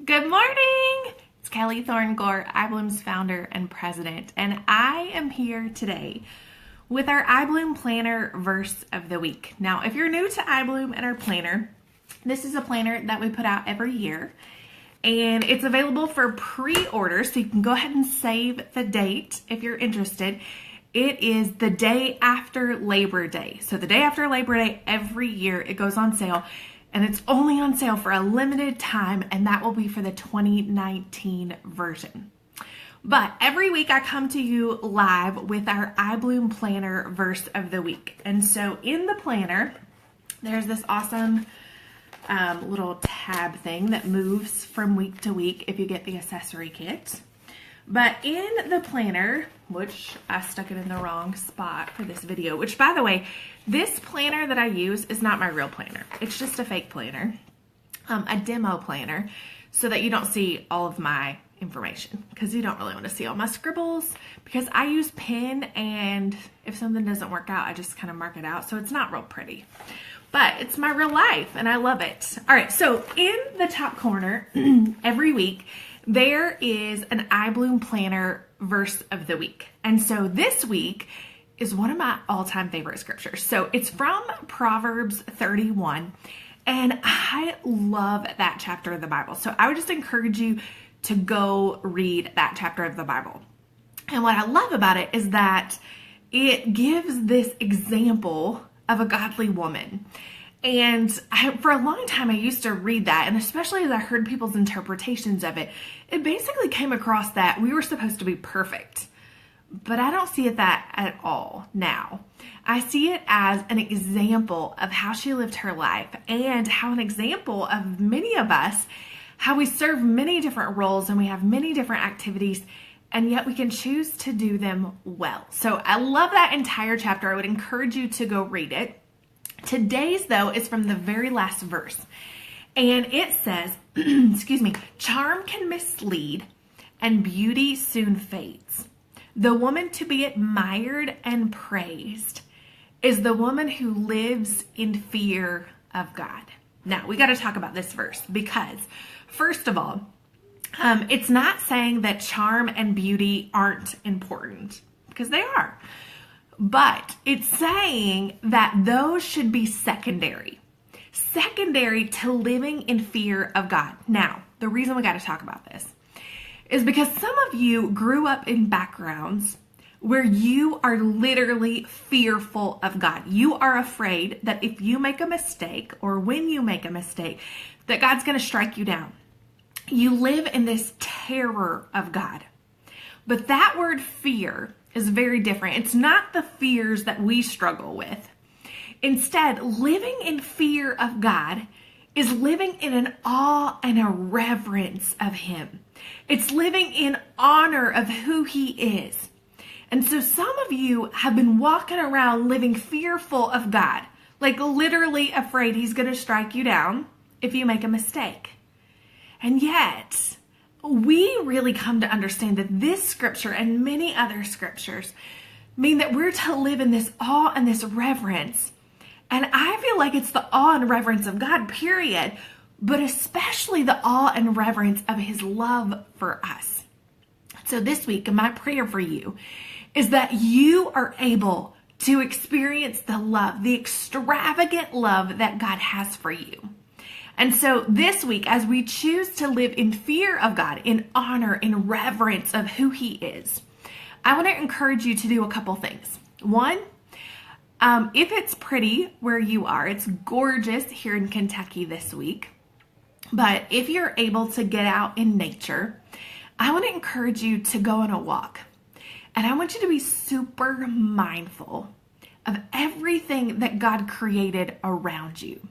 Good morning! It's Kelly Thorngore, iBloom's founder and president, and I am here today with our iBloom Planner Verse of the Week. Now, if you're new to iBloom and our planner, this is a planner that we put out every year, and it's available for pre-order, so you can go ahead and save the date if you're interested. It is the day after Labor Day. So the day after Labor Day, every year it goes on sale. And it's only on sale for a limited time, and that will be for the 2019 version. But every week I come to you live with our iBloom Planner Verse of the Week. And so in the planner, there's this awesome little tab thing that moves from week to week if you get the accessory kit. But in the planner, which I stuck it in the wrong spot for this video, which by the way, this planner that I use is not my real planner. It's just a fake planner, a demo planner, so that you don't see all of my information, because you don't really want to see all my scribbles, because I use pen, and if something doesn't work out, I just kind of mark it out, so it's not real pretty. But it's my real life, and I love it. All right, so in the top corner, every week, there is an iBloom Planner Verse of the Week. And so this week is one of my all-time favorite scriptures. So it's from Proverbs 31, and I love that chapter of the Bible. So I would just encourage you to go read that chapter of the Bible. And what I love about it is that it gives this example of a godly woman. And for a long time, I used to read that, and especially as I heard people's interpretations of it, it basically came across that we were supposed to be perfect. But I don't see it that at all now. I see it as an example of how she lived her life, and how an example of many of us, how we serve many different roles and we have many different activities, and yet we can choose to do them well. So I love that entire chapter. I would encourage you to go read it. Today's, though, is from the very last verse. And it says, excuse me, charm can mislead and beauty soon fades. The woman to be admired and praised is the woman who lives in fear of God. Now, we got to talk about this verse because, first of all, it's not saying that charm and beauty aren't important, because they are. But it's saying that those should be secondary to living in fear of God. Now, the reason we got to talk about this is because some of you grew up in backgrounds where you are literally fearful of God. You are afraid that if you make a mistake, or when you make a mistake, that God's going to strike you down. You live in this terror of God. But that word fear is very different. It's not the fears that we struggle with. Instead, living in fear of God is living in an awe and a reverence of Him. It's living in honor of who He is. And so some of you have been walking around living fearful of God, like literally afraid He's going to strike you down if you make a mistake. And yet, we really come to understand that this scripture and many other scriptures mean that we're to live in this awe and this reverence. And I feel like it's the awe and reverence of God, period, but especially the awe and reverence of His love for us. So this week, my prayer for you is that you are able to experience the love, the extravagant love that God has for you. And so this week, as we choose to live in fear of God, in honor, in reverence of who He is, I want to encourage you to do a couple things. One, if it's pretty where you are, it's gorgeous here in Kentucky this week, but if you're able to get out in nature, I want to encourage you to go on a walk. And I want you to be super mindful of everything that God created around you.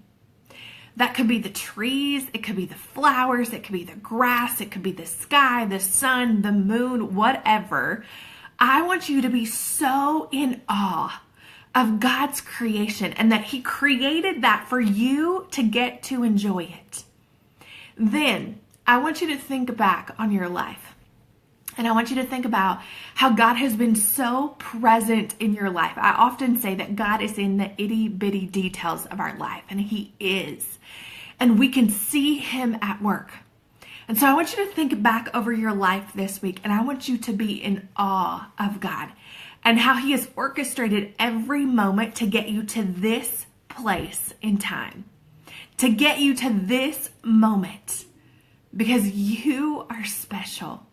That could be the trees, it could be the flowers, it could be the grass, it could be the sky, the sun, the moon, whatever. I want you to be so in awe of God's creation, and that He created that for you to get to enjoy it. Then I want you to think back on your life. And I want you to think about how God has been so present in your life. I often say that God is in the itty bitty details of our life, and He is. And we can see Him at work. And so I want you to think back over your life this week, and I want you to be in awe of God and how He has orchestrated every moment to get you to this place in time, to get you to this moment, because you are special.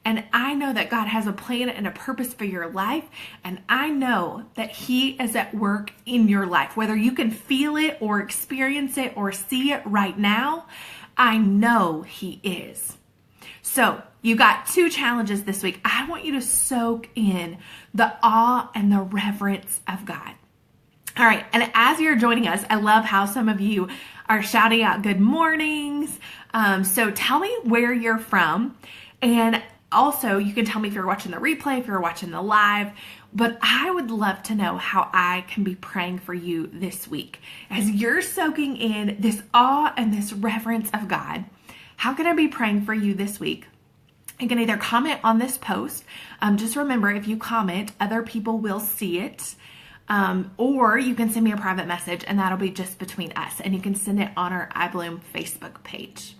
And I know that God has a plan and a purpose for your life. And I know that He is at work in your life. Whether you can feel it or experience it or see it right now, I know He is. So you got 2 challenges this week. I want you to soak in the awe and the reverence of God. All right. And as you're joining us, I love how some of you are shouting out good mornings. So tell me where you're from. And also, you can tell me if you're watching the replay, if you're watching the live, but I would love to know how I can be praying for you this week. As you're soaking in this awe and this reverence of God, how can I be praying for you this week? You can either comment on this post. Just remember, if you comment, other people will see it. Or you can send me a private message, and that'll be just between us. And you can send it on our iBloom Facebook page.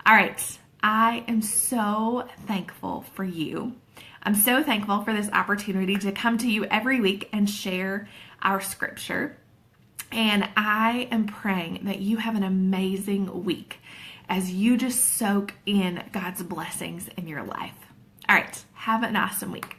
All right. I am so thankful for you. I'm so thankful for this opportunity to come to you every week and share our scripture. And I am praying that you have an amazing week as you just soak in God's blessings in your life. All right. Have an awesome week.